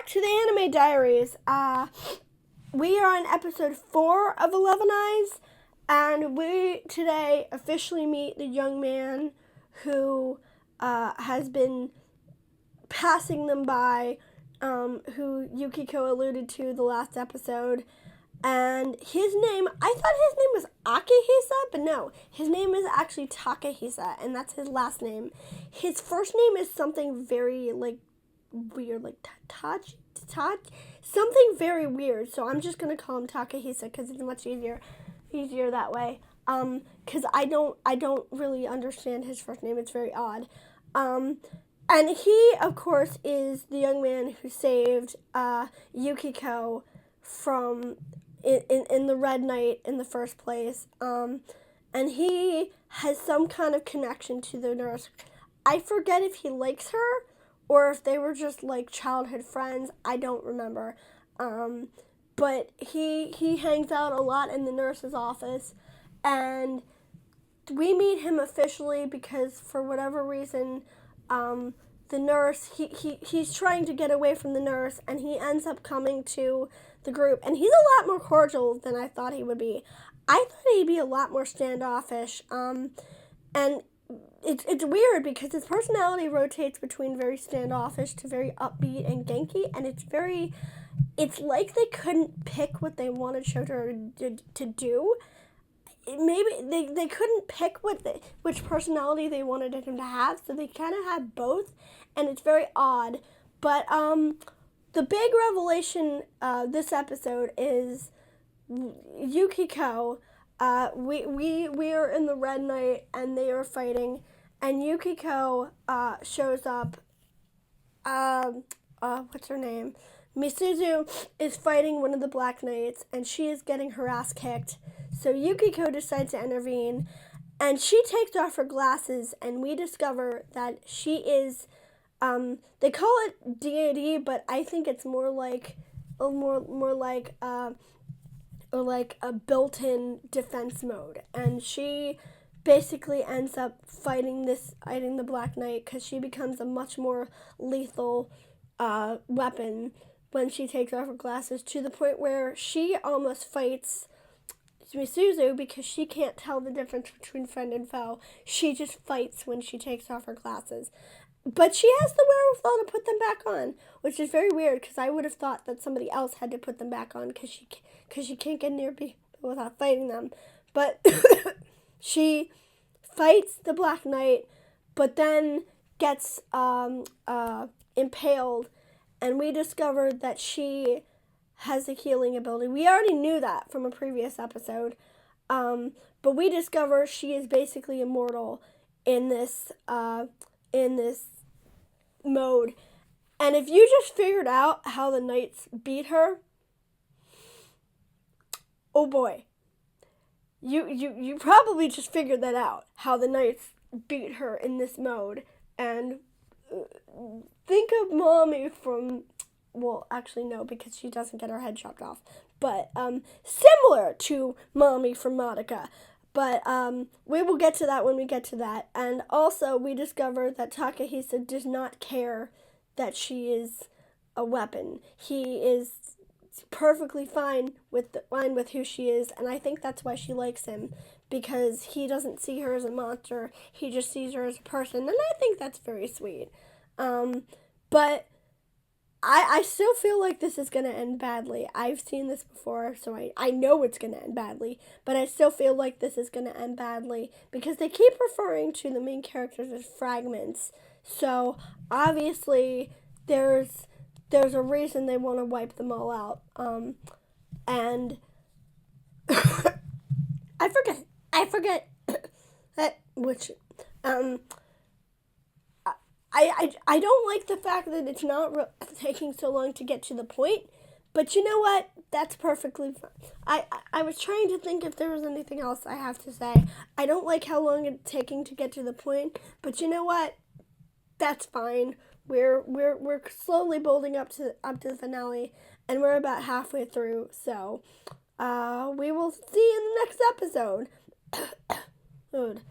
back to the Anime Diaries. We are on episode 4 of 11 Eyes, and we today officially meet the young man who has been passing them by, who Yukiko alluded to the last episode. And his name, I thought his name was Akihisa, but no, his name is actually Takahisa, and that's his last name. His first name is something very, weird, something very weird, so I'm just going to call him Takahisa, because it's much easier that way, because I don't really understand his first name. It's very odd. And he, of course, is the young man who saved Yukiko from in the Red Knight in the first place. And he has some kind of connection to the nurse. I forget if he likes her or if they were just like childhood friends. I don't remember. But he hangs out a lot in the nurse's office, and we meet him officially because for whatever reason, the nurse, he's trying to get away from the nurse, and he ends up coming to the group, and he's a lot more cordial than I thought he would be. I thought he'd be a lot more standoffish, and it's weird because his personality rotates between very standoffish to very upbeat and genki, and it's like they couldn't pick what they wanted Shotaro to do. Maybe they couldn't pick which personality they wanted him to have, so they kind of had both, and it's very odd. But the big revelation this episode is Yukiko. We are in the Red Knight, and they are fighting, and Yukiko shows up. What's her name? Misuzu is fighting one of the Black Knights, and she is getting her ass kicked. So Yukiko decides to intervene, and she takes off her glasses, and we discover that she is, they call it deity, but I think it's more like a built-in defense mode. And she basically ends up fighting the Black Knight because she becomes a much more lethal weapon when she takes off her glasses, to the point where she almost fights Misuzu because she can't tell the difference between friend and foe. She just fights when she takes off her glasses. But she has the wherewithal to put them back on, which is very weird because I would have thought that somebody else had to put them back on because she can't get near people without fighting them. But she fights the Black Knight, but then gets impaled, and we discovered that she has a healing ability. We already knew that from a previous episode, but we discover she is basically immortal in this mode. And if you just figured out how the Knights beat her, oh boy, you probably just figured that out, how the Knights beat her in this mode. And think of Mommy from, well, actually no, because she doesn't get her head chopped off, but similar to Mommy from Madoka. But we will get to that when we get to that. And also, we discover that Takahisa does not care that she is a weapon. He is perfectly fine with who she is, and I think that's why she likes him, because he doesn't see her as a monster. He just sees her as a person, and I think that's very sweet. But I still feel like this is going to end badly. I've seen this before, so I know it's going to end badly, but I still feel like this is going to end badly because they keep referring to the main characters as fragments. So obviously there's a reason they want to wipe them all out. And I forget that which I don't like the fact that it's not taking so long to get to the point, but you know what? That's perfectly fine. I was trying to think if there was anything else I have to say. I don't like how long it's taking to get to the point, but you know what? That's fine. We're slowly building up to the finale, and we're about halfway through. So, we will see you in the next episode. Good.